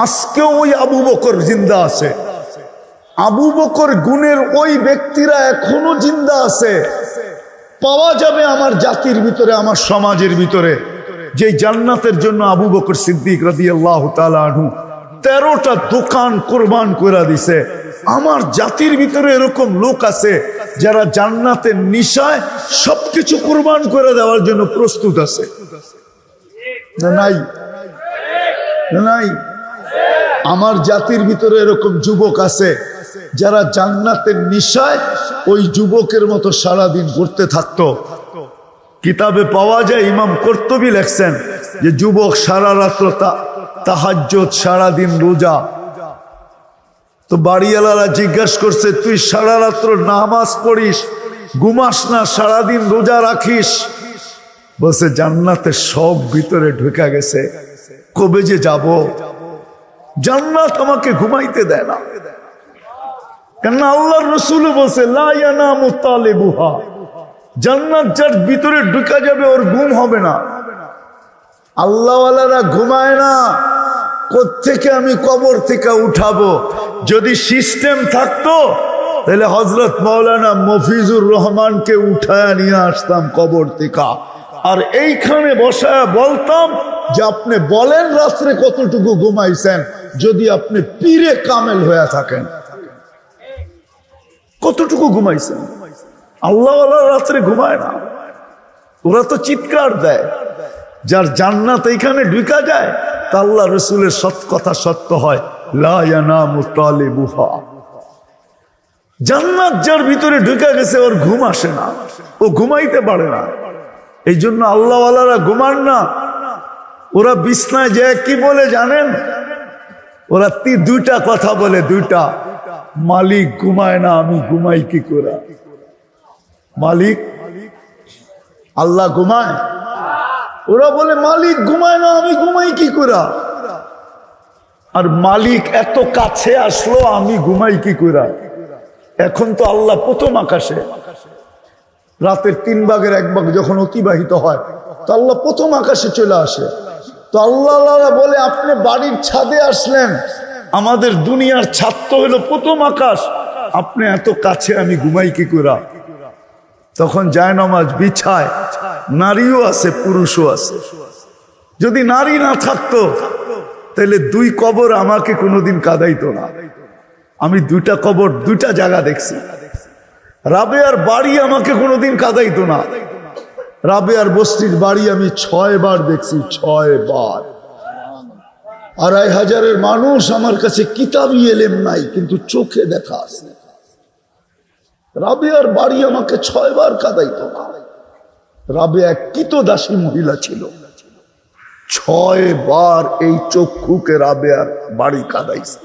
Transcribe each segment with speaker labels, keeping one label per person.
Speaker 1: আজকেও ওই আবু বকর জিন্দা আছে। আবু বকর গুণের ওই ব্যক্তিরা এখনো জিন্দা আছে। পাওয়া যাবে আমার জাতির ভিতরে, আমার সমাজের ভিতরে, যে জান্নাতের জন্য আবু বকর সিদ্দিক রাদিয়াল্লাহু তাআলা আনহু 13টা দোকান কোরবান করে দিছে। আমার জাতির ভিতরে এরকম লোক আছে যারা জান্নাতের নিশায় সবকিছু কোরবান করে দেওয়ার জন্য প্রস্তুত আছে। না নাই? নাই? আমার জাতির ভিতরে এরকম যুবক আছে যারা জান্নাতের নিশায় ওই যুবকের মতো সারাদিন ঘুরতে থাকতো। কিতাবে পাওয়া যায়, ইমাম কর্তুবী লেখছেন যে যুবক সারা রাত্র তাহাজ্জুদ, সারাদিন রোজা। তো বাড়িওয়ালারা জিজ্ঞাসা করছে, তুই সারা রাত্র নামাজ পড়িস, ঘুমাস না, সারাদিন রোজা রাখিস? বলছে জান্নাতের সব ভিতরে ঢুকে গেছে, কবে যে যাব? জান্নাত আমাকে ঘুমাইতে দেয় না। কেন আল্লাহর রাসূল বলছে লা ইয়ানামু তালিবুহা, জান্নাত যার ভিতরে ঢুকে যাবে ওর ঘুম হবে না। আল্লাহওয়ালারা ঘুমায় না। কোত্থেকে আমি কবর থেকে উঠাবো? যদি সিস্টেম থাকতো তাহলে হযরত মাওলানা মফিজুর রহমানকে উঠায় নিয়ে আসতাম কবর থেকে, আর এইখানে বসায় বলতাম যে আপনি বলেন রাত্রে কতটুকু ঘুমাইছেন, যদি আপনি পীরে কামেল হয়ে থাকেন কতটুকু ঘুমাইছেন? আল্লাহওয়ালা রাত্রে ঘুমায় না, ওরা তো চিৎকার দেয়। যার জান্নাত এইখানে ঢুকা যায় তা আল্লাহ রসুলের কথা সত্য হয়, লা ইয়ানামু তালিবুহা। জান্নাত যার ভিতরে ঢুকা গেছে ওর ঘুম আসে না, ও ঘুমাইতে পারে না। এই জন্য আল্লাহওয়ালারা ঘুমান না। ওরা বিছনায় যে কি বলে জানেন? ওরা দুইটা কথা বলে, দুইটা। মালিক ঘুমায় না, আমি ঘুমাই কি করে? মালিক, আল্লাহ ঘুমায়? ওরা বলে মালিক ঘুমায় না, আমি ঘুমাই কি করে? আর মালিক এত কাছে আসলো, আমি ঘুমাই কি করে? এখন তো আল্লাহ প্রথম আকাশে, রাতের 3 ভাগের 1 ভাগ যখন অতিবাহিত হয় তো আল্লাহ প্রথম আকাশে চলে আসে। তো আল্লাহ বলে আপনি বাড়ির ছাদে আসলেন, আমাদের দুনিয়ার ছাদ তো হলো প্রথম আকাশ, আপনি এত কাছে, আমি ঘুমাই কি করে? তখন জায়নামাজ বিছায়, নারীও আছে পুরুষও আছে। যদি নারী না থাকতো তাহলে 2 কবর আমাকে কোনোদিন কাঁদাইতো না। আমি 2টা কবর 2টা জায়গা দেখছি। রাবেয়ার বাড়ি আমাকে কোনোদিন কাঁদাইতো না। রাবেয়ার বস্তির বাড়ি আমি 6 বার দেখছি, 6 বার। 2500-এর মানুষ, আমার কাছে কিতাবি এলেম নাই, কিন্তু চোখে দেখা আছে। রাবেয়ার বাড়ি আমাকে 6 বার কাঁদাইতো না। রাবেয়া কৃতদাসী মহিলা ছিল, 6 বার এই চক্ষুকে রাবেয়ার বাড়ি কাঁদাইছে।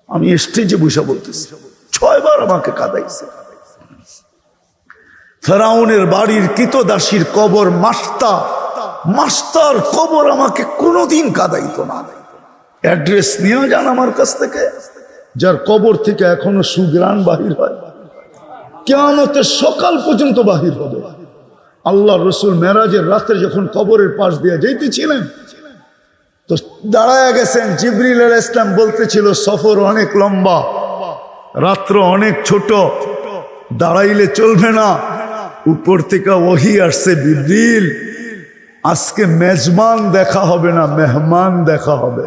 Speaker 1: আমি স্টেজে বসে বলতেছি, 6 বার আমাকে কাঁদাইছে। ফেরাউনের বাড়ির কৃতদাসীর কবর মাস্টার কবর আমাকে কোনোদিন কাঁদাইতো না। অ্যাড্রেস নিয়ে যান আমার কাছ থেকে, যার কবর থেকে এখনো সুঘ্রাণ বাহির হয়, কিয়ামতের সকাল পর্যন্ত বাহির হবে। আল্লাহ রসুল মেরাজের রাতে যখন কবরের পাশ দিয়ে যাইতেছিলেন তো দাঁড়ায় গেছেন, জিবরিল আলাইহিস সালাম বলতেছিল সফর অনেক লম্বা, রাত্র অনেক ছোট, দাঁড়াইলে চলবে না। উপর থেকে ওহী আসছে, জিবরিল আজকে মেজবান দেখা হবে না, মেহমান দেখা হবে।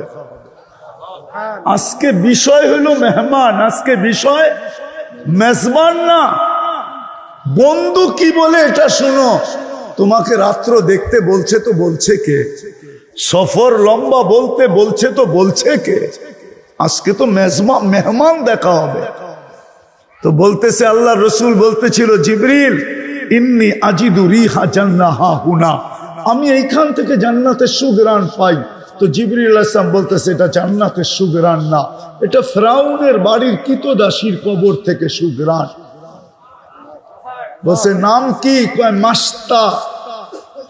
Speaker 1: আজকে বিষয় হলো মেহমান, আজকে বিষয় মেজবান না। বন্ধু কি বলে এটা শুনো, তোমাকে রাত্র দেখতে বলছে তো বলছে কে? সফর লম্বা বলতে বলছে তো বলছে কে? আজকে তো মেহমান দেখা হবে। তো বলতেছে আল্লাহ রসুল বলতেছিল, জিবরিল ইন্নী আজিদু রিহা জান্নাহা হুনা, আমি এইখান থেকে জান্নাতের সুঘ্রাণ পাই। তো জিবরিল আলাইহিস সালাম বলতেছে এটা জান্নাতের সুঘ্রাণ না, এটা ফিরআউনের বাড়ির কৃতদাসীর কবর থেকে সুঘ্রাণ। বলছে নাম কি? কয় মাস্তা।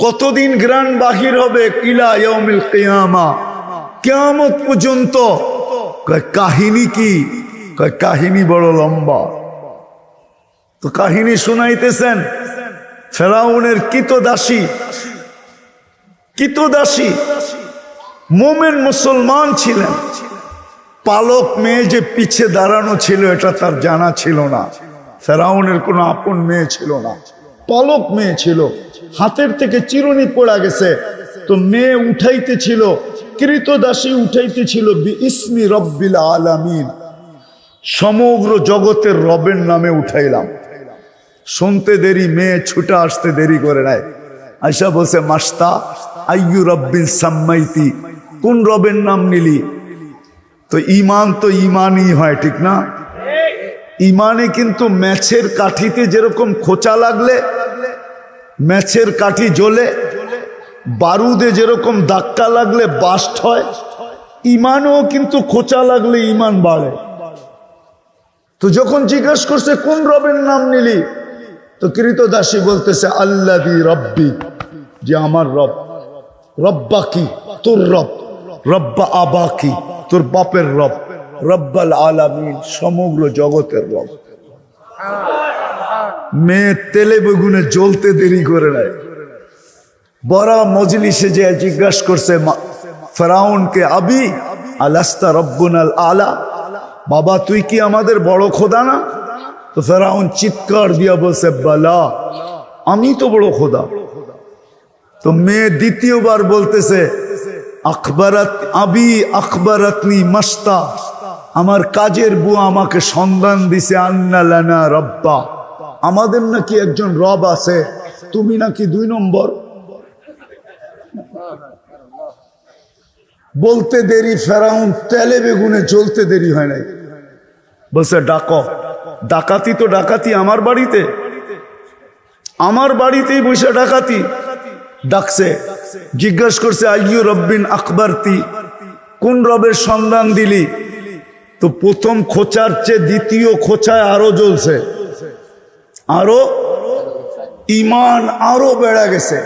Speaker 1: কতদিন গ্রান বাহির হবে? ইলা ইয়াউমিল কিয়ামা, কিয়ামত পর্যন্ত। কয় কাহিনী কি? কয় কাহিনী বড় লম্বা। তো কাহিনী শুনাইতেছেন, ফেরাউনের কৃতদাসী মোমেন মুসলমান ছিলেন, পালক মেয়ে যে পিছে দাঁড়ানো ছিল এটা তার জানা ছিল না। ফেরাউনের কোনো আপন মেয়ে ছিল না, পালক মেয়ে ছিল, হাতের থেকে চিরুনি পড়া গেছে, তো মেয়ে উঠাইতেছিল, কৃতদাসী উঠাইতেছিল বিইসমি রব্বিল আলামিন, সমগ্র জগতের রবের নামে উঠাইলাম। শুনতে দেরি, মেয়ে ছুটে আসতে দেরি করে নাই। আয়সা বলছে, মাস্তা আইয়ু রব্বিন সাম্মাইতি, কোন রবের নাম নিলি? তো ইমান তো ইমানই হয়, ঠিক না? ইমানে কিন্তু ম্যাচের কাঠিতে যেরকম খোঁচা লাগলে ম্যাচের কাঠি জ্বলে, বারুদে যেরকম ধাক্কা লাগলে বাস্ট হয়, ইমানও কিন্তু খোঁচা লাগলে ইমান বাড়ে। তো যখন জিজ্ঞাসা করছে কোন রবের নাম নিলি, তো কৃতদাসী বলতেছে আল্লাযী রব্বি, যে আমার রব। রব্বা কি? তোর রব। রব্বা আবা কি? তোর বাপের রব। রব্বাল আলামিন, সমগ্র জগতের রব। মেয়ে তেলে বেগুনে জ্বলতে দেরি করে নাই, বড় মজলিসে যে জিজ্ঞাসা করছে ফেরাউনকে, আবি আলাস্তা রব্বুনাল আলা, বাবা তুই কি আমাদের বড় খোদা না? তো ফেরাউন চিৎকার দিয়া বলছে, বালা, আমি তো বড় খোদা। তো মেয়ে দ্বিতীয়বার বলতেছে, আখবরাত আবি আখবরাতনি মাস্তা, আমার কাজের বুয়া আমাকে সন্ধান দিছে, আন্না লানা রব্বা, আমাদের নাকি একজন রব আছে, তুমি নাকি 2 নম্বর। বলতে দেরি, ফেরাউন তেলে বেগুনে জ্বলতে দেরি হয় নাই, বলছে ডাকো। ডাকাতি তো ডাকাতি আমার বাড়িতে, আমার বাড়িতেই বসে ডাকাতি। ডাকছে, জিজ্ঞাসা করছে আইয়ু রব্বিন আকবরতি, কোন রবের সন্ধান দিলি? তো প্রথম খোঁচার চেয়ে দ্বিতীয় খোঁচায় আরো জ্বলছে, আরো ইমান আরো বেড়ে গেছে।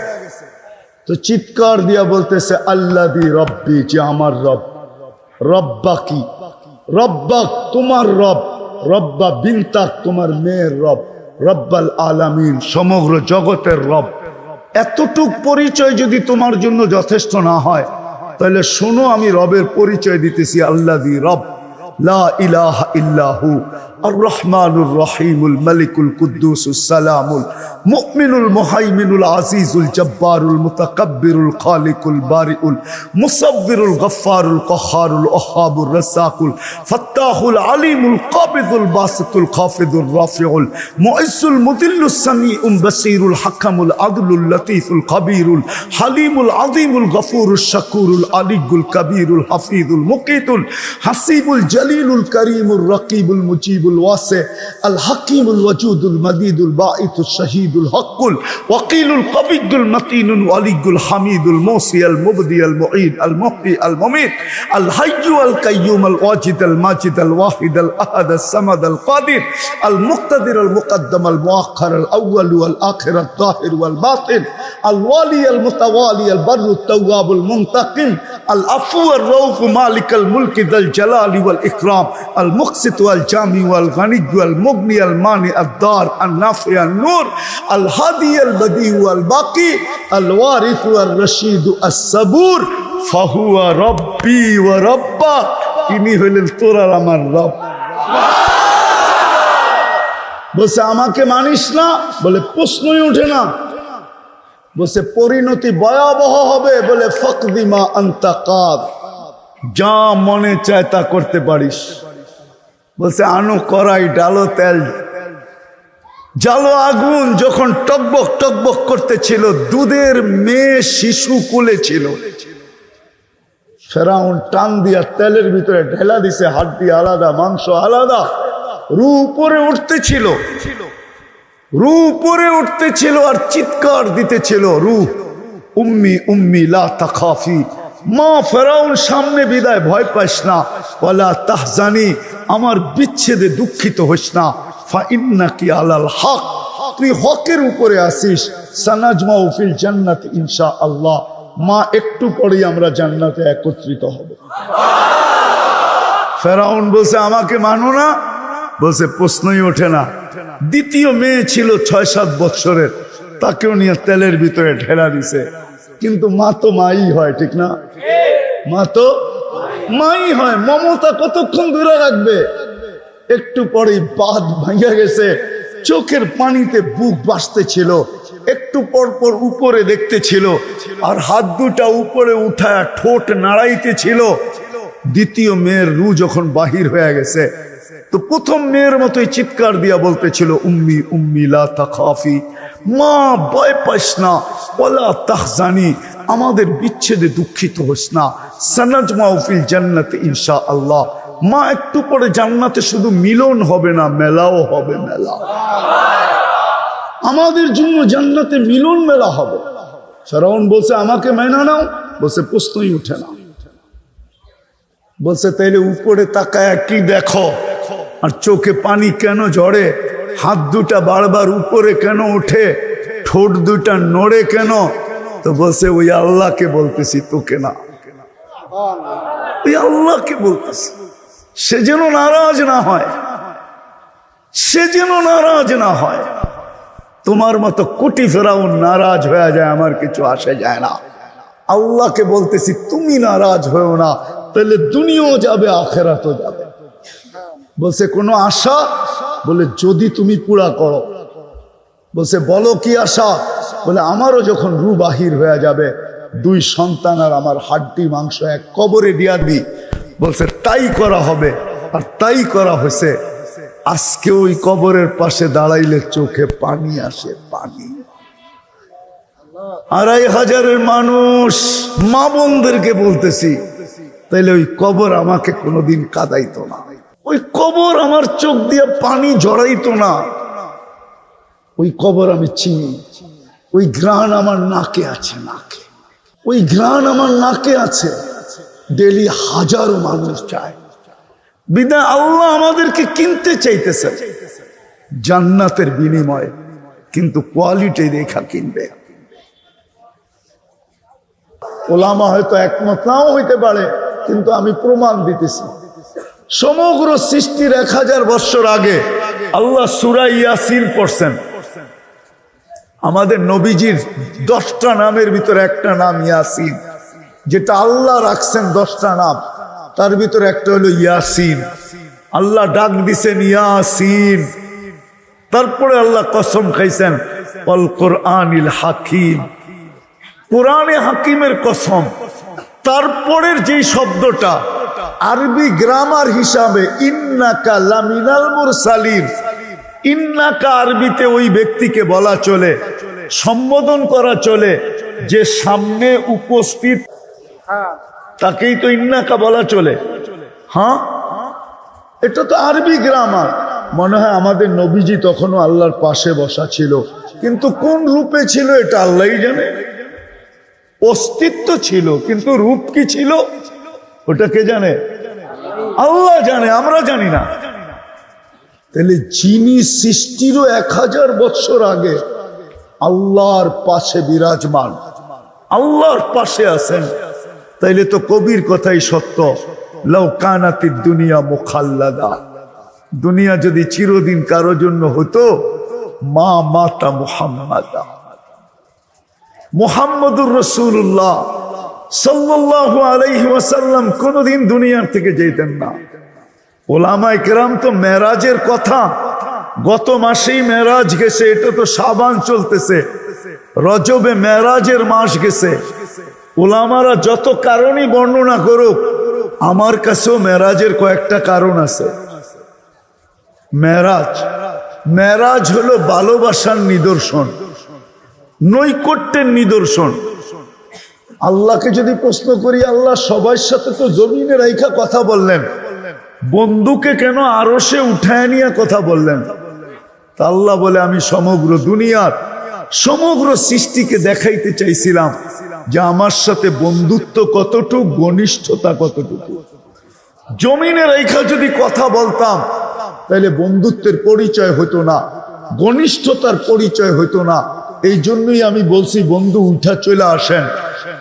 Speaker 1: তো চিৎকার দিয়া বলতেছে আল্লাযী রব্বি, যে আমার রব। রব্বা কি? রব্বা তোমার রব, রব্বা বিনতাক তোমার মেয়ের রব, রব্বাল আলামিন, সমগ্র জগতের রব। এতটুক পরিচয় যদি তোমার জন্য যথেষ্ট না হয়, তাহলে শোনো আমি রবের পরিচয় দিতেছি। আল্লাযী রব, লা ইলাহা ইল্লাহু, আর রহমানুর রহিমুল মালিকুল কুদ্দুসুস সালামুল মুমিনুল মুহাইমিনুল আজিজুল জব্বারুল মুতাকাব্বিরুল খালিকুল বারিউল মুসাব্বিরুল গফফারুল কহ্হারুল ওহ্হাবুর রাসাকুল ফাত্তাহুল আলিমুল কাবিদুল বাসিতুল খাফিদুর রাফিউল মুইসুল মুদিল্লুস সামিউম বাসীরুল হাকামুল আদলুল লতীফুল খাবীরুল হালিমুল আযীমুল গফুরুশ শাকুরুল আলিয়ুল কবীরুল হাফিজুল মুকিতুল হাসিবুল জলিলুল করিমুর রকিবুল মুজিবুল ওয়াসি আল হাকিমুল ওয়াজুদুল মদিদুল বাঈতুশ শাহীদুল হকুল ওয়াকিলুল কবিয়ুল মতিনুল ওয়ালিয়ুল হামিদুল মুসি আল মুবদি আল মুঈদ আল মুহয়ি আল মুমীত আল হাইয়্যু আল কাইয়্যুম আল ওয়াজিদ আল মাজিদ আল ওয়াহিদ আল আহাদ আল সামাদ আল কাদির আল মুক্তাদির আল মুকদ্দম আল মুআখ্খার আল আউয়াল ওয়াল আখির আল যাহির ওয়াল বাতিন আল ওয়ালি আল মুতাওয়ালি আল বাররু তাওয়াব আল মুনতাকিম আল আফু আর রউফ মালিক আল মুলক যাল জালালি ওয়াল ইকরাম আল মুকসিত ওয়াল জামি ওয়াল গানি ওয়াল মুগনি আল মানি আদ দার আল নাফি আল নূর আল হাদি আল বদি ওয়াল বাকি আল ওয়ারিস ওয়াল রশিদ আস সাবুর ফাহুয়া রব্বি ওয়া রাব্বা, ইনি হইলেন তোর আর আমার রব। বলছে আমাকে মানিস না? বলে প্রশ্নই ওঠে না। বলছে পরিণতি ভয়াবহ হবে। বলে ফাকদিমা আনতা কাদ, যা মনে চায় তা করতে পারিস। বলছে আনো কড়াই, ডালো তেল, জালো আগুন। যখন টকবক টকবক করতেছিল, দুধের মেয়ে শিশু কোলে ছিল। ফেরাউন টান দিয়া তেলের ভিতরে ঢেলা দিছে, হাড্ডি আলাদা, মাংস আলাদা। রু উপরে উঠতেছিল, রু উপরে উঠতেছিল আর চিৎকার দিতেছিল, রু উম্মি উম্মি লা তাখাফি, মা ফেরাউন সামনে বিদায়, ভয় পাইস না। ওয়ালা তাহজানি, আমার বিচ্ছেদে দুঃখিত হইস না। ফা ইন্নাকি আলাল হক, তুই হকের উপরে আসিস। সানাজমাউ ফিল জান্নাত ইনশাআল্লাহ, মা একটু পরেই আমরা জান্নাতে একত্রিত হব। ফেরাউন বলছে আমাকে মানো না? বলছে প্রশ্নই ওঠে না। দ্বিতীয় মেয়ে ছিল 6-7 বছরের, তাকেও নিয়ে তেলের ভিতরে ঢেলা দিছে। কিন্তু মা তো মাই হয়, ঠিক না? মা তো মাই হয়। মমতা কতক্ষণ ধরে রাখবে? একটু পরেই বাঁধ ভাঙা গেছে, চোখের পানিতে বুক বাসতেছিল, একটু পর পর উপরে দেখতেছিল, আর হাত দুটা উপরে উঠায় ঠোঁট নাড়াইতেছিল। দ্বিতীয় মেয়ের রু যখন বাহির হয়ে গেছে, তো প্রথম মেয়ের মতোই চিৎকার দিয়া বলতেছিল, উম্মি উম্মি লা তাখাফি, মা ভয় পাইস না, ওয়ালা তাহজানি, আমাদের বিচ্ছেদে দুঃখিত হোস না, সানাজমাউ ফিল জান্নাতি ইনশাআল্লাহ। মা একটু পরে জান্নাতে শুধু মিলন হবে না, মেলাও হবে। মেলা আমাদের জন্য জান্নাতে মিলন মেলা হবে। ফেরাউন বলছে আমাকে মেনে নাও, বলছে প্রশ্নই উঠে না। বলছে তাইলে উপরে তাকায় কি দেখো, আর চোখে পানি কেন ঝরে, হাত দুটা বারবার উপরে কেন ওঠে, ঠোঁট দুটা নড়ে কেন? তো বলছে ওই আল্লাহকে বলতেছি, তোকে না, ওই আল্লাহকে বলতেছি। সে যেন নারাজ না হয়, সে যেন নারাজ না হয়। তোমার মতো কোটি ফেরাউন নারাজ হয়ে যায়, আমার কিছু আসে যায় না। আল্লাহকে বলতেছি তুমি নারাজ হয়েও না, তাহলে দুনিয়াও যাবে, আখেরাতও যাবে। বলছে কোনো আশা? বলে যদি তুমি পুরা করো। বলছে বলো কি আশা? বলে আমারও যখন রু বাহির হয়ে যাবে, 2 সন্তান আর আমার হাড্ডি মাংস এক কবরে দিয়া দিই। বলছে তাই করা হবে, আর তাই করা হয়েছে। আজকে ওই কবরের পাশে দাঁড়াইলে চোখে পানি আসে, পানি। 2500 মানুষ, মা বোনদেরকে বলতেছি, তাইলে ওই কবর আমাকে কোনোদিন কাঁদাইতো না, ওই কবর আমার চোখ দিয়ে পানি ঝরাইতো না। ওই কবর আমি চিনি, ওই ঘ্রাণ আমার নাকে আছে, নাকে ওই ঘ্রাণ আমার নাকে আছে। ডেলি হাজারো মানুষ যায়। বিদায় আল্লাহ আমাদেরকে কিনতে চাইতেছে জান্নাতের বিনিময়ে, কিন্তু কোয়ালিটি দেখা কিনবে। ওলামা হয়তো একমত নাও হইতে পারে, কিন্তু আমি প্রমাণ দিতেছি। সমগ্র সৃষ্টির 1000 বছর আগে আল্লাহ সূরা ইয়াসিন পড়ছেন। আমাদের নবীজির 10টা নামের ভিতরে একটা নাম ইয়াসিন, যেটা আল্লাহ রাখছেন 10টা নাম, তার ভিতরে একটা হলো ইয়াসিন। আল্লাহ ডাক দিছেন ইয়াসিন, তারপরে আল্লাহ কসম খাইছেন আল কোরআনিল হাকিম, কোরআনে হাকিমের কসম। তারপরের যে শব্দটা আরবি গ্রামার হিসাবে ইন্নাকা লামিনাল মুরসালিন, ইন্নাকা আরবিতে ওই ব্যক্তিকে বলা চলে, সম্বোধন করা চলে যে সামনে উপস্থিত, তাকেই তো ইন্নাকা বলা চলে। হ্যাঁ, এটা তো আরবি গ্রামার। মনে হয় আমাদের নবীজি তখনও আল্লাহর পাশে বসা ছিল, কিন্তু কোন রূপে ছিল এটা আল্লাহই জানে। অস্তিত্ব ছিল, কিন্তু রূপ কি ছিল ওটা কে জানে? আল্লাহ জানে, আমরা জানি না। তাহলে যিনি সৃষ্টিরও 1000 বছর আগে আল্লাহর পাশে বিরাজমান, আল্লাহর পাশে আছেন, তাইলে তো কবির কথাই সত্য, লাউ কানাতিদ দুনিয়া মুখাল্লাদা, দুনিয়া যদি চিরদিন কারো জন্য হতো, মা মাতা মুহাম্মাদা, মুহাম্মদুর রাসূলুল্লাহ সাল্লাল্লাহু আলাইহি ওয়াসাল্লাম কোনদিন দুনিয়ার থেকে যেতেন না। ওলামায়ে কেরাম তো মেরাজের কথা, গত মাসেই মেরাজ গেছে, এটা তো শাবান চলতেছে, রজবে মেরাজের মাস গেছে। ওলামারা যত কারণই বর্ণনা করুক, আমার কাছেও মেরাজের কয়েকটা কারণ আছে। মেরাজ, মেরাজ হলো ভালোবাসার নিদর্শন, নৈকট্যের নিদর্শন। আল্লাহকে যদি প্রশ্ন করি, আল্লাহ সবার সাথে তো জমিনে রাইখা কথা বললেন, বন্ধুকে কেন আরশে উঠায় নিয়ে কথা বললেন? তা আল্লাহ বলে আমি সমগ্র দুনিয়ার সমগ্র সৃষ্টিকে দেখাইতে চাইছিলাম যে আমার সাথে বন্ধুত্ব কতটুকু, ঘনিষ্ঠতা কতটুকু। জমিনে রাইখা যদি কথা বলতাম, তাহলে বন্ধুত্বের পরিচয় হতো না, ঘনিষ্ঠতার পরিচয় হতো না। এই জন্যই আমি বলছি বন্ধু উঠা চলে আসেন,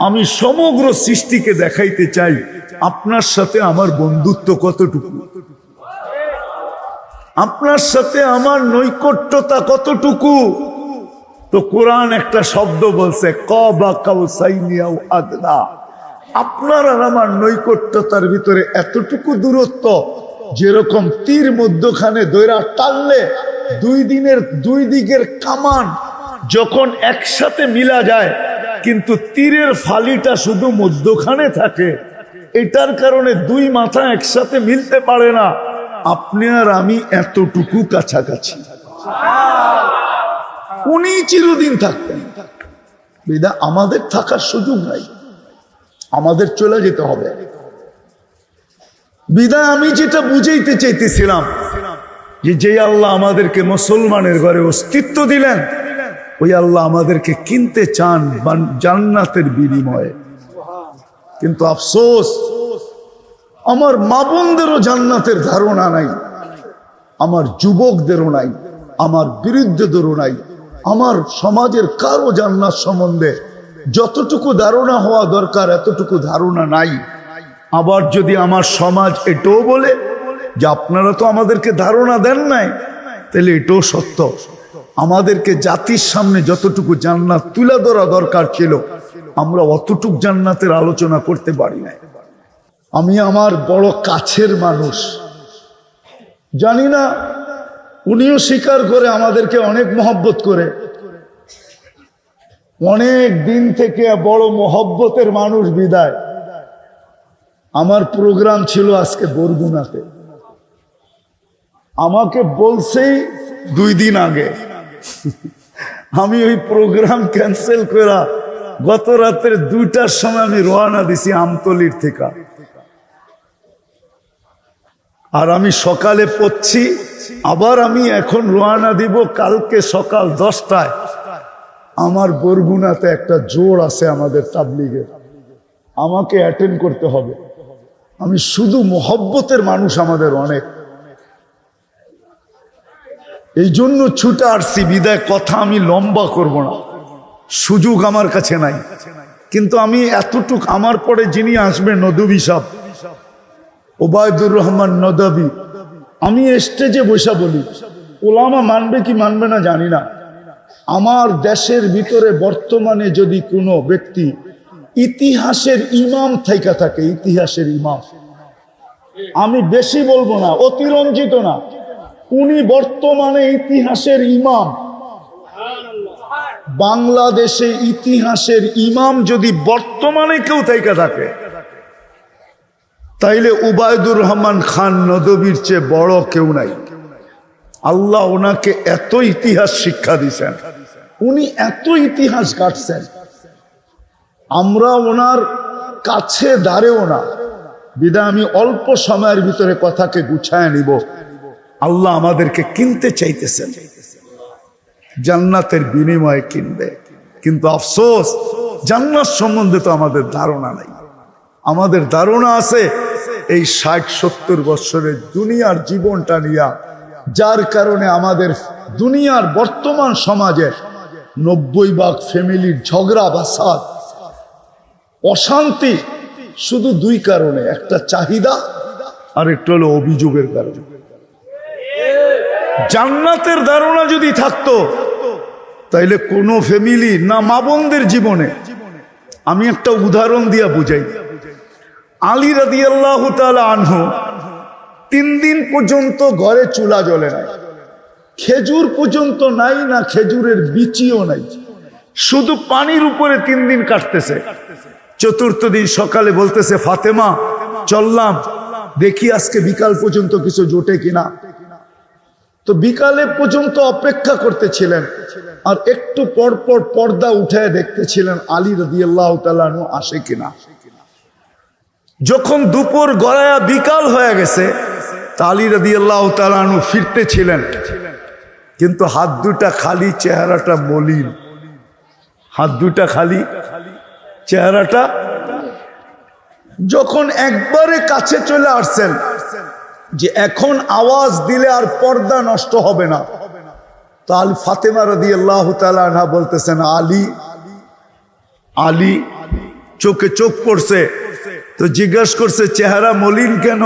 Speaker 1: আমি সমগ্র সৃষ্টিকে দেখাইতে চাই আপনার সাথে আমার বন্ধুত্ব কতটুকু, আপনার সাথে আমার নৈকট্যতা কতটুকু। তো কোরআন একটা শব্দ বলছে, কাবা কাউসাইনি আও আদনা, আপনার আর আমার নৈকট্যতার ভিতরে এতটুকু দূরত্ব, যেরকম তীর মধ্যখানে দৈরা টানলে দুই দিকের কামান যখন একসাথে মিলা যায়, কিন্তু তীরের ফালিটা শুধু মধ্যখানে থাকে, এটার কারণে দুই মাথা একসাথে মিলতে পারে না। আপনি আর আমি এতটুকু কাছাকাছি, উনি চিরদিন থাকতেন, বিধায় আমাদের থাকার সুযোগ নাই, আমাদের চলে যেতে হবে। বিধায় আমি যেটা বুঝাইতে চাইতেছিলাম, যে আল্লাহ আমাদেরকে মুসলমানের ঘরে অস্তিত্ব দিলেন, ওই আল্লাহ আমাদেরকে কিনতে চান জান্নাতের বিনিময়ে। কিন্তু আফসোস, আমার মা বোনদেরও জান্নাতের ধারণা নাই, আমার যুবকদেরও নাই, আমার বিরুদ্ধদেরও নাই, আমার সমাজের কারো জান্নাত সম্বন্ধে যতটুকু ধারণা হওয়া দরকার এতটুকু ধারণা নাই। আবার যদি আমার সমাজ এটাও বলে যে আপনারা তো আমাদেরকে ধারণা দেন নাই, তাহলে এটাও সত্য। আমাদেরকে জাতির সামনে যতটুকু জান্নাত তুলে ধরা দরকার ছিল, আমরা অতটুকু জান্নাতের আলোচনা করতে পারি নাই। আমি আমার বড় কাছের মানুষ, জানি না উনিও স্বীকার করে আমাদেরকে অনেক মহব্বত করে, অনেক দিন থেকে বড় মহব্বতের মানুষ। বিদায় আমার প্রোগ্রাম ছিল আজকে বরগুনাতে, আমাকে বলছেই 2 দিন আগে, আমি ওই প্রোগ্রাম ক্যান্সেল করে গত রাতের 2টার সময় আমি রওনা দিছি আমতলির থেকে। আর আমি সকালে পড়ছি, আবার আমি এখন রওনা দিব কালকে সকাল 10টায়। আমার বরগুনাতে একটা জোড় আছে আমাদের তাবলিগের, আমাকে অ্যাটেন্ড করতে হবে। আমি শুধু মোহব্বতের মানুষ আমাদের অনেক, এই জন্য ছুটে আসছি। বিদায় কথা আমি লম্বা করব না, সুযোগ আমার কাছে নাই। কিন্তু আমি এতটুক, আমার পরে যিনি আসবে নদভী সাহেব, ওবায়দুর রহমান নদভী, আমি স্টেজে বসা বলি, ওলামা মানবে কি মানবে না জানি না, আমার দেশের ভিতরে বর্তমানে যদি কোনো ব্যক্তি ইতিহাসের ইমাম থাইকা থাকে, ইতিহাসের ইমাম, আমি বেশি বলবো না, অতিরঞ্জিত না, উনি বর্তমানে ইতিহাসের ইমাম। বাংলাদেশে ইতিহাসের ইমাম যদি বর্তমানে কেউ থাইকা থাকে, তাইলে উবায়দুর রহমান খান নদভীর চেয়ে বড় কেউ নাই। আল্লাহ ওনাকে এত ইতিহাস শিক্ষা দিয়েছেন, উনি এত ইতিহাস কাটছেন, আমরা ওনার কাছে দাঁড়েও না। বিধায় আমি অল্প সময়ের ভিতরে কথাকে গুছায় নিব। আল্লাহ আমাদেরকে কিনতে চাইতেছেন, জান্নাতের বিনিময়ে কিনবে। কিন্তু আফসোস, জান্নাত সম্বন্ধে তো আমাদের ধারণা নাই। আমাদের ধারণা আছে এই 60-70 বছরের দুনিয়ার জীবনটা নিয়ে, যার কারণে আমাদের দুনিয়ার বর্তমান সমাজে 90% ফ্যামিলির ঝগড়া বাসাদ অশান্তি শুধু 2 কারণে, একটা চাহিদা আর একটা হলো অভিযোগের কারণে। জান্নাতের ধারণা যদি থাকতো তাইলে কোনো ফ্যামিলি না মা বোনদের জীবনে, আমি একটা উদাহরণ দিয়া বুঝাই। আলী রাদিয়াল্লাহু তাআলা আনহু 3 দিন পর্যন্ত ঘরে চুলা জ্বলে নাই, খেজুর পর্যন্ত নাই, না খেজুরের বিচিও নাই, শুধু পানির উপরে 3 দিন কাটতেছে। 4র্থ দিন সকালে বলতেছে, ফাতেমা চললাম, দেখি আজকে বিকাল পর্যন্ত কিছু জোটে কিনা। তো বিকালে পর্যন্ত অপেক্ষা করতেছিলেন, আর একটু পর পর পর্দা উঠায় দেখতেছিলেন আলী রাদিয়াল্লাহু তাআলা আনহু আসে কিনা। যখন দুপুর গড়ায়া বিকাল হয়ে গেছে, আলী রাদিয়াল্লাহু তাআলা আনহু ফিরতেছিলেন, কিন্তু হাত দুটা খালি, চেহারাটা মলিন, হাত দুটা খালি, চেহারাটা। যখন একবারে কাছে চলে আসছেন যে এখন আওয়াজ দিলে আর পর্দা নষ্ট হবে না, তো আলী ফাতেমা রাদিয়াল্লাহু তাআলা আনহা বলতেছেন, আলী আলী, চোখে চোখ পড়ছে। তো জিজ্ঞাসা করছে, চেহারা মলিন কেন?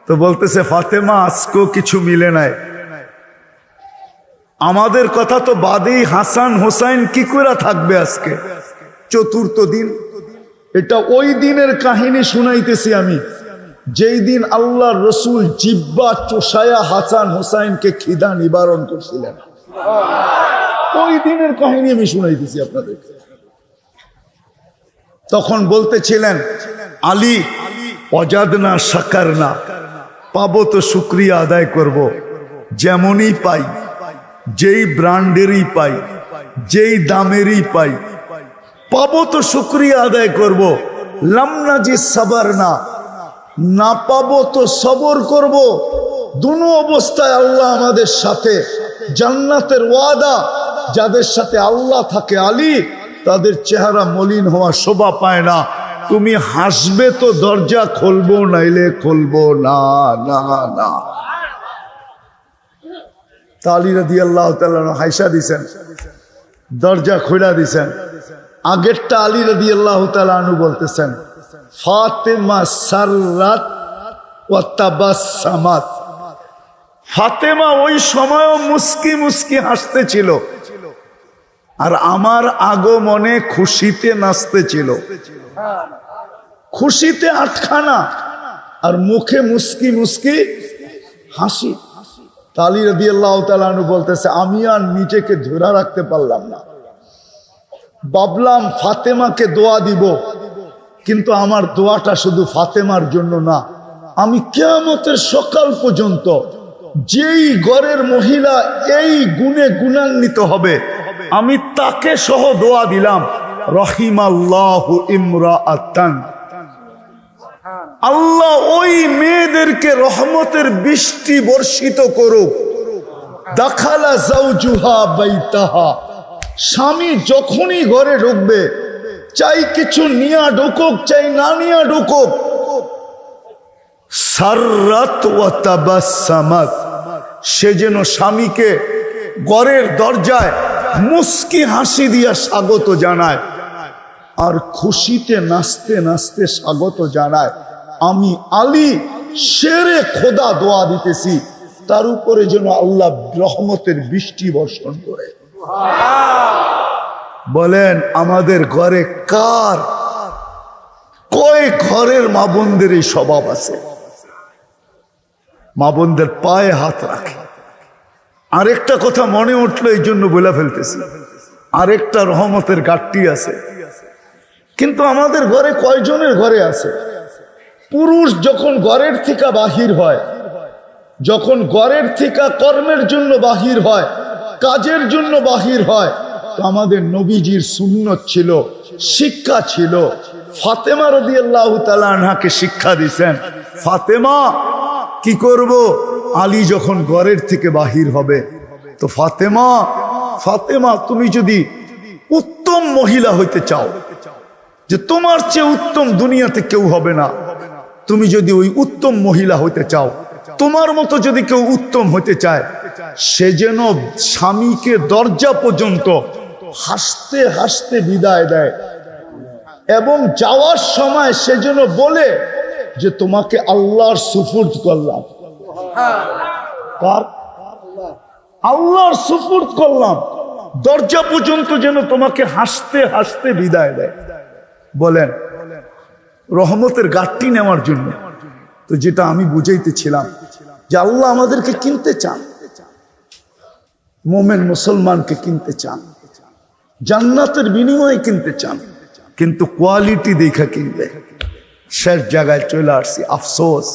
Speaker 1: তো বলতেছে, ফাতেমা আজকেও কিছু মিলে নাই। আমাদের কথা তো বাদেই, হাসান হোসাইন কি করে থাকবে আজকে 4র্থ দিন? এটা ওই দিনের কাহিনী শুনাইতেছি আমি, যেই দিন আল্লাহর রসুল জিব্বা চোষায়া হাসান হোসাইনকে খিদা নিবারণ করছিলেন। ওই দিনের কাহিনী আমি শুনাইতেছি আপনাদের। তখন বলতেছিলেন, আলী অজাদনা শাকারনা, পাবো তো শুকরিয়া আদায় করব, যেমনই পাই, যেই ব্র্যান্ডেরই পাই, যেই দামেরই পাই, পাবো তো শুকরিয়া আদায় করব। লামনাজি সাবার না, না পাবো তো সবর করব। দুনো অবস্থায় আল্লাহ আমাদের সাথে। জান্নাতের ওয়াদা, যাদের সাথে আল্লাহ থাকে আলী, তাদের চেহারা মলিন হওয়া শোভা পায় না। তুমি হাসবে তো দরজা খুলবো, নাইলে খুলবো না। না না, আলী রাদিয়াল্লাহু তাআলা হাইসা দিছেন, দরজা খুলে দিছেন। আগেরটা আলী রাদিয়াল্লাহু তাআলা আনহু বলতেছেন, ফাতেমা সাররাত ওয়া তাবাসসামাত। ফাতেমা ওই সময়ও মুস্কি মুস্কি হাসতেছিল, আর আমার আগমনে খুশিতে নাচতেছিল। খুশিতে আটখানা, আর মুখে মুস্কি মুস্কি হাসি। আলী রাদিয়াল্লাহু তাআলা আনহু বলতেছে, আমি আর নিজেকে ধরে রাখতে পারলাম না। ভাবলাম ফাতেমাকে দোয়া দিব, কিন্তু আমার দোয়াটা শুধু ফাতেমার জন্য না, আমি কিয়ামতের সকাল পর্যন্ত যেই ঘরের মহিলা এই গুণে গুণান্বিত হবে, আমি তাকে সহ দোয়া দিলাম, রহিমাল্লাহু ইমরাআতান, আল্লাহ ওই মেয়েদেরকে রহমতের বৃষ্টি বর্ষিত করুক। দাখালা যাওজুহা বাইতাহা, স্বামী যখনই ঘরে ঢুকবে, চাই কিছু নিয়া ঢুকুক, চাই না নিয়া ঢুকুক, সাররাত ওয়া তাবাসসামাত, সে যেন স্বামীকে ঘরের দরজায় মুস্কি হাসি দিয়া স্বাগত জানায়, আর খুশিতে নাচতে নাচতে স্বাগত জানায়। আমি আলী শেরে খোদা দোয়া দিতেছি, তার উপরে যেন আল্লাহ রহমতের বৃষ্টি বর্ষণ করে। বলেন, আমাদের ঘরে কার, কয় ঘরের মা বোনদের এই স্বভাব আছে? মা বোনদের পায়ে হাত রাখে। আরেকটা কথা মনে উঠলো, এই জন্য বলে ফেলতেছি, আরেকটা রহমতের ঘাটতি আছে। কিন্তু আমাদের ঘরে কয়জনের ঘরে আছে? পুরুষ যখন ঘরের থেকে বাহির হয়, যখন ঘরের থেকে কর্মের জন্য বাহির হয়, কাজের জন্য বাহির হয়, তো আমাদের নবীজির সুন্নত ছিল, শিক্ষা ছিল। ফাতেমা রাদিয়াল্লাহু তাআলা আনহাকে শিক্ষা দিয়েছেন, ফাতেমা কি করব? আলী যখন ঘরের থেকে বাহির হবে, তো ফাতেমা, ফাতেমা তুমি যদি উত্তম মহিলা হইতে চাও, যে তোমার চেয়ে উত্তম দুনিয়াতে কেউ হবে না, তুমি যদি ওই উত্তম মহিলা হইতে চাও, তোমার মতো যদি কেউ উত্তম হইতে চায়, সে যেন স্বামীকে দরজা পর্যন্ত হাসতে হাসতে বিদায় দেয়, এবং যাওয়ার সময় সে যেন বলে যে তোমাকে আল্লাহর সুপুর্দ করলাম। কার? আল্লাহর সুপুর্দ করলাম। দরজা পর্যন্ত যেন তোমাকে হাসতে হাসতে বিদায় দেয়। বলেন, রহমতের গাঁটটি নেওয়ার জন্য। তো যেটা আমি বুঝাইতেছিলাম, যে আল্লাহ আমাদেরকে কিনতে চান, মোমেন মুসলমানকে কিনতে চান, জান্নাতের বিনিময়ে কিনতে চান, কিন্তু কোয়ালিটি দেখা কিনবে। শেষ জায়গায় চলে আসছি। আফসোস,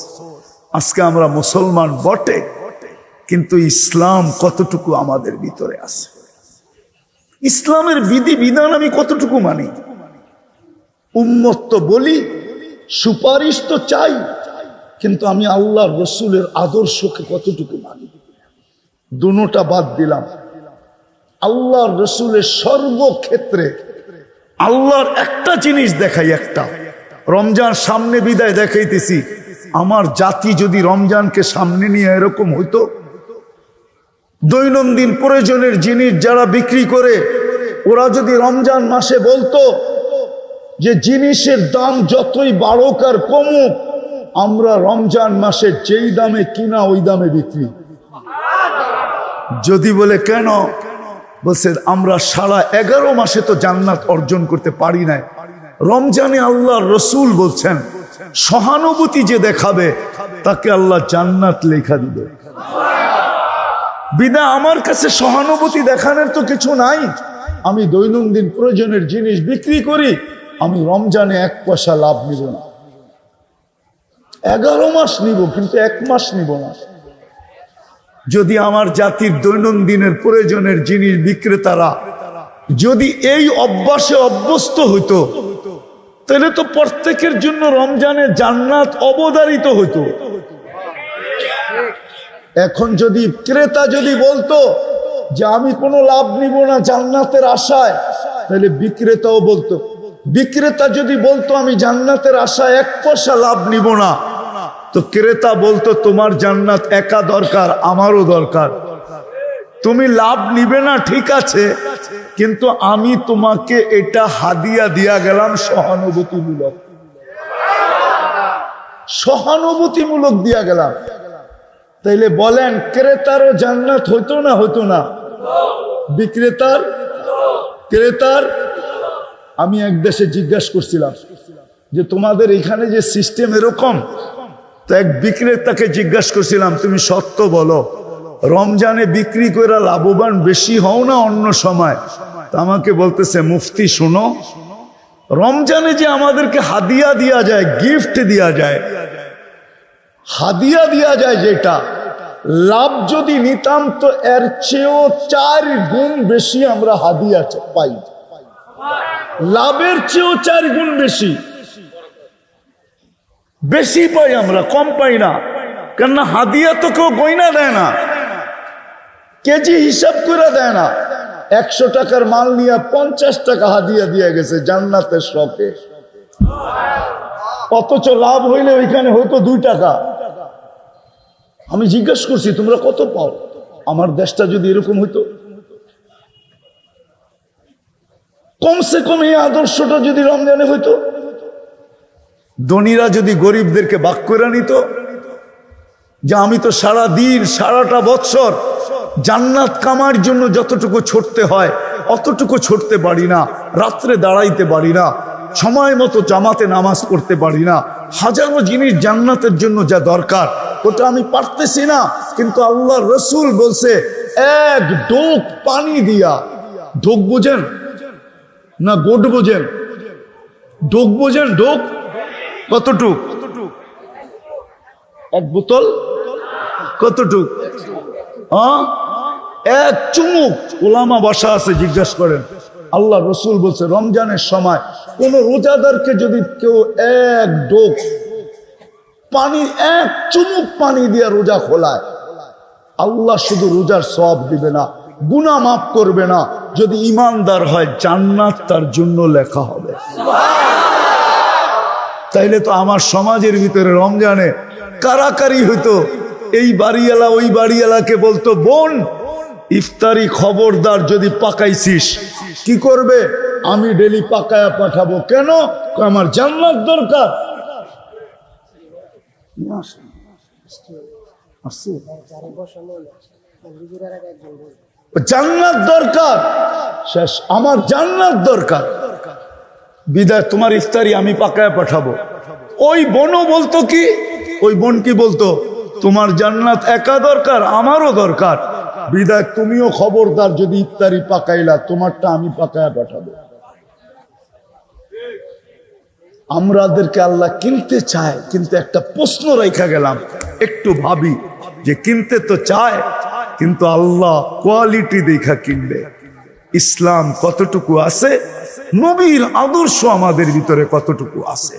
Speaker 1: আজকে আমরা মুসলমান বটে, কিন্তু ইসলাম কতটুকু আমাদের ভিতরে আছে, ইসলামের বিধি বিধান আমি কতটুকু মানি। উম্মত তো বলি, সুপারিশ তো চাই, কিন্তু আমি আল্লাহর রসুলের আদর্শকে কতটুকু মানি। দুটোটা বাদ দিলাম। আল্লাহর রসুলের সর্বক্ষেত্রে আল্লাহর একটা জিনিস দেখাই, একটা রমজান সামনে বিদায় দেখাইতেছি। আমার জাতি যদি রমজানকে সামনে নিয়ে এরকম হইতো, দৈনন্দিন প্রয়োজনের জিনিস যারা বিক্রি করে, ওরা যদি রমজান মাসে বলতো যে জিনিসের দাম যতই বাড়ুক আর কমুক, আমরা রমজান মাসে যেই দামে কিনা ওই দামে বিক্রি। যদি বলে কেন, বলছে আমরা সারা 11 মাসে তো জান্নাত অর্জন করতে পারি নাই, রমজানে আল্লাহর রসুল বলছেন সহানুভূতি যে দেখাবে তাকে আল্লাহ জান্নাত লেখা দিবে। বিদায় আমার কাছে সহানুভূতি দেখানোর তো কিছু নাই। আমি দৈনন্দিন প্রয়োজনের জিনিস বিক্রি করি, আমি রমজানে 1 পয়সা লাভ নিব না। 11 মাস নিব, কিন্তু 1 মাস নিব না। যদি আমার জাতির দৈনন্দিনের প্রয়োজনের জিনিস বিক্রেতারা যদি এই অভ্যাসে অভ্যস্ত হইতো, তাহলে তো প্রত্যেকের জন্য রমজানে জান্নাত অবধারিত হইতো। এখন যদি ক্রেতা যদি বলতো যে আমি কোনো লাভ নিব না জান্নাতের আশায়, তাহলে বিক্রেতাও বলতো। বিক্রেতা যদি বলতো আমি জান্নাতের আশায় 1 পয়সা লাভ নিব না, তো ক্রেতা বলতো তোমার জান্নাত একা দরকার, আমারও দরকার। তুমি লাভ নিবে না ঠিক আছে, কিন্তু আমি তোমাকে এটা হাদিয়া দিয়া গেলাম সহানুভূতিমূলক। সহানুভূতিমূলক দিয়া গেলাম। তাইলে বলেন ক্রেতারও জান্নাত হইতো না হইতো না? ক্রেতার আমি এক দেশে জিজ্ঞাসা করছিলাম যে তোমাদের এখানে যে সিস্টেম এরকম, তো এক বিক্রেতাকে জিজ্ঞাসা করছিলাম তুমি সত্য বলো, রমজানে বিক্রি করে লাভবান বেশি হও না অন্য সময়? তা আমাকে বলতেছে মুফতি শুনো, রমজানে যে আমাদেরকে হাদিয়া দিয়া যায়, গিফট দিয়া যায়, হাদিয়া দিয়া যায় যেটা, লাভ যদি নিতাম তো এর চেয়েও 4 গুণ বেশি আমরা হাদিয়া পাই। লাভের চেয়েও 4 গুণ বেশি বেশি পাই আমরা, কম পাই না। কেননা হাদিয়া তো কেউ গয়না দেয় না, কেজি হিসাব করে দেয় না। 100 টাকার মাল নিয়ে 50 টাকা হাদিয়া দিয়ে গেছে জান্নাতের শখে, অথচ লাভ হইলে ওইখানে হয়তো 2 টাকা। আমি জিজ্ঞেস করছি তোমরা কত পাও? আমার দেশটা যদি এরকম হইতো, কমসে কম এই আদর্শটা যদি রমজানে হইতো, ধনীরা যদি গরিবদেরকে ভাগ করে নিত, যে আমি তো সারা দিন সারাটা বছর জান্নাত কামার জন্য যতটুকু ছুটতে হয় অতটুকু ছুটতে পারি না, রাত্রে দাঁড়াইতে পারি না, সময় মতো জামাতে নামাজ পড়তে পারি না, হাজারো জিনিস জান্নাতের জন্য যা দরকার ওটা আমি পারতেছি না। কিন্তু আল্লাহর রসুল বলছে 1 ডোক পানি দিয়া, ডোক বোঝেন না গোট বোঝেন? ডোক বোঝেন? ডোক কতটুক? 1 বোতল কতটুক? 1 চুমুক। ওলামা বসা আছে, জিজ্ঞাসা করেন। আল্লাহ রসুল বলছে রমজানের সময় কোন রোজাদারকে যদি কেউ 1 ডোক পানি, 1 চুমুক পানি দিয়ে রোজা খোলায়, আল্লাহ শুধু রোজার সওয়াব দিবে না, গুনাহ মাফ করবে না। যদি ইমানদার হয় জান্নাত তার জন্য লেখা হবে। তাইলে তো আমার সমাজের ভিতরে রমজানে কারাকারি হইতো। এই বাড়িওয়ালা ওই বাড়িওয়ালাকে বলতো বোন ইফতারি খবরদার যদি পাকাইছিস। কি করবে? আমি ডেলি পাকায়া পাঠাবো। কেন? আমার জান্নাত দরকার। জান্নাত দরকার, শেষ। আমার জান্নাত দরকার, বিদায় তোমার ইফতারি আমি পাকায়া পাঠাবো। ওই বোনও বলতো কি, ওই বোন কি বলতো? তোমার জান্নাত একা দরকার, আমারও দরকার, বিদায় তুমিও খবরদার যদি ইফতারি পাকাইলা তোমারটা আমি পাকায়া পাঠাবো। আমাদেরকে আল্লাহ কিনতে চায়, কিন্তু একটা প্রশ্ন রেখা গেলাম, একটু ভাবি যে কিনতে তো চায়, কিন্তু আল্লাহ কোয়ালিটি দেখা কিনবে। ইসলাম কতটুকু আছে, নবীর আদর্শ আমাদের ভিতরে কতটুকু আছে।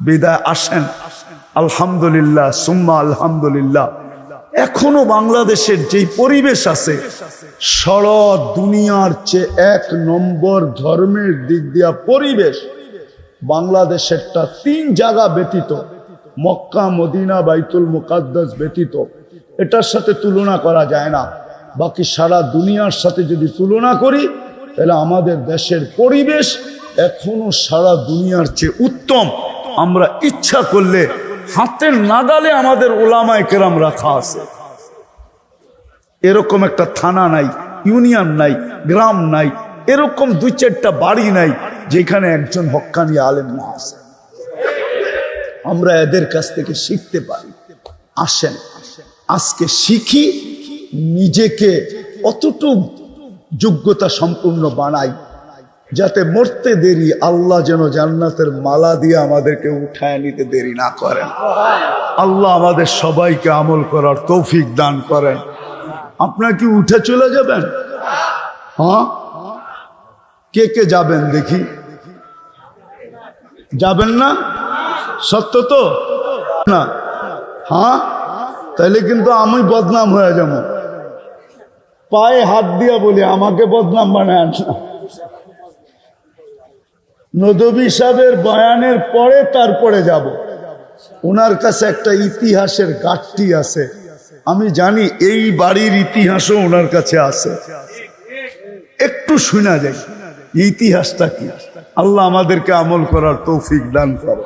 Speaker 1: বিদায় আসেন আলহামদুলিল্লাহ সুম্মা আলহামদুলিল্লাহ, এখনো বাংলাদেশের যেই পরিবেশ আছে সারা দুনিয়ার চেয়ে 1 নম্বর ধর্মের দিক দিয়া পরিবেশ বাংলাদেশেরটা 3 জায়গা ব্যতীত, মক্কা মদিনা বাইতুল মুকাদ্দাস ব্যতীত, এটার সাথে তুলনা করা যায় না। বাকি সারা দুনিয়ার সাথে যদি তুলনা করি তাহলে আমাদের দেশের পরিবেশ এখনো সারা দুনিয়ার চেয়ে উত্তম। আমরা ইচ্ছা করলে হাতের নাগালে আমাদের ওলামায়ে কেরাম রাখা আছে। এরকম একটা থানা নাই, ইউনিয়ন নাই, গ্রাম নাই, এরকম 2-4টা বাড়ি নাই যেখানে একজন হক্কানি আলেম না আছে। আমরা এদের কাছ থেকে শিখতে পারি। আসেন আজকে শিখি, নিজেকে অতটুকু যোগ্যতা সম্পূর্ণ বানাই, যাতে মরতে দেরি আল্লাহ যেন জান্নাতের মালা দিয়ে আমাদেরকে উঠায় নিতে দেরি না করেন। আল্লাহ আমাদের সবাইকে আমল করার তৌফিক দান করেন। আপনারা কি উঠে চলে যাবেন? হ্যাঁ, কে কে যাবেন দেখি? যাবেন না? সত্য তো না? হ্যাঁ, তাহলে কিন্তু আমি বদনাম হয়ে যাব। পায়ে হাত দিয়া বলি, আমাকে বদনাম বানায় না। নদভী সাহেবের বয়ানের পরে তারপরে যাব। ওনার কাছে একটা ইতিহাসের ঘাটতি আছে, আমি জানি এই বাড়ির ইতিহাসও ওনার কাছে আছে। একটু শোনা যায় ইতিহাসটা কি। আল্লাহ আমাদেরকে আমল করার তৌফিক দান করে।